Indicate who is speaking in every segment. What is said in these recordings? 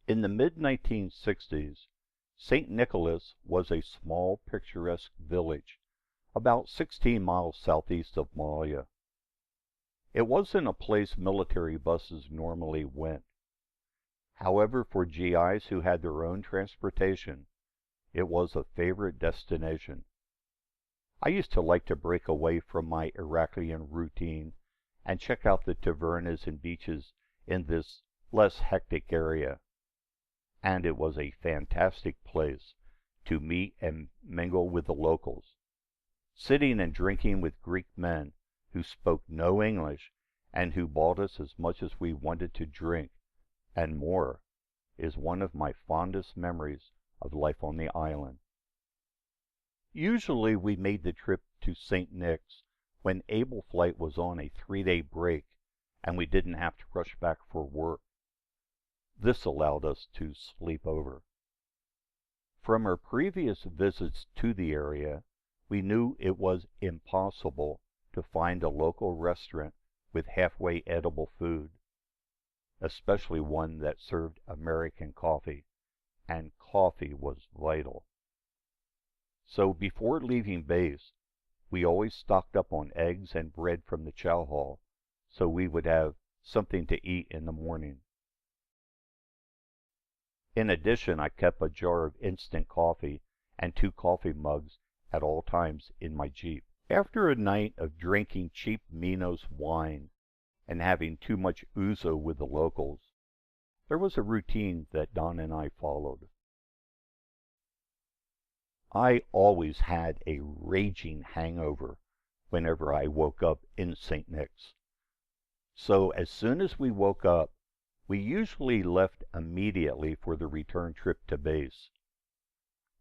Speaker 1: In the mid-1960s, St. Nicholas was a small, picturesque village about 16 miles southeast of Malaya. It wasn't a place military buses normally went. However, for GIs who had their own transportation, it was a favorite destination. I used to like to break away from my Iraqian routine and check out the tavernas and beaches in this less hectic area. And it was a fantastic place to meet and mingle with the locals. Sitting and drinking with Greek men who spoke no English and who bought us as much as we wanted to drink and more is one of my fondest memories of life on the island. Usually we made the trip to St. Nick's when Able Flight was on a 3-day break and we didn't have to rush back for work. This allowed us to sleep over. From our previous visits to the area, we knew it was impossible to find a local restaurant with halfway edible food, especially one that served American coffee, and coffee was vital. So before leaving base, we always stocked up on eggs and bread from the chow hall so we would have something to eat in the morning. In addition, I kept a jar of instant coffee and 2 coffee mugs at all times in my Jeep. After a night of drinking cheap Minos wine and having too much ouzo with the locals, there was a routine that Don and I followed. I always had a raging hangover whenever I woke up in St. Nick's. So as soon as we woke up, we usually left immediately for the return trip to base.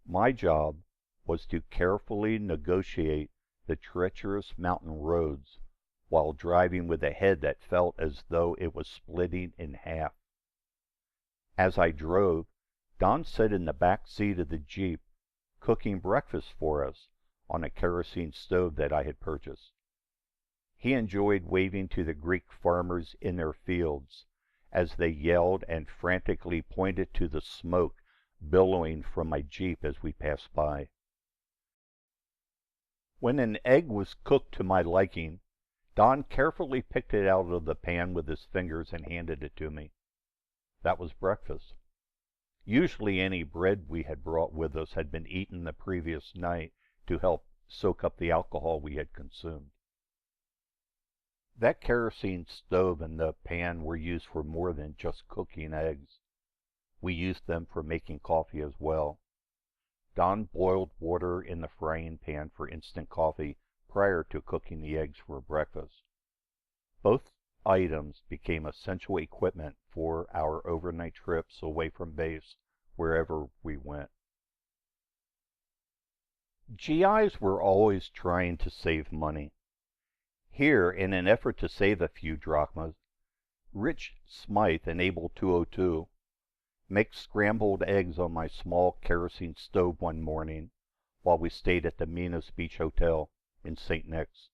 Speaker 1: My job was to carefully negotiate the treacherous mountain roads while driving with a head that felt as though it was splitting in half. As I drove, Don sat in the back seat of the Jeep cooking breakfast for us on a kerosene stove that I had purchased. He enjoyed waving to the Greek farmers in their fields as they yelled and frantically pointed to the smoke billowing from my Jeep as we passed by. When an egg was cooked to my liking, Don carefully picked it out of the pan with his fingers and handed it to me. That was breakfast. Usually any bread we had brought with us had been eaten the previous night to help soak up the alcohol we had consumed. That kerosene stove and the pan were used for more than just cooking eggs. We used them for making coffee as well. Don boiled water in the frying pan for instant coffee prior to cooking the eggs for breakfast. Both items became essential equipment for our overnight trips away from base wherever we went. GIs were always trying to save money. Here, in an effort to save a few drachmas, Rich Smythe and Able 202 make scrambled eggs on my small kerosene stove one morning while we stayed at the Minos Beach Hotel in St. Nick's.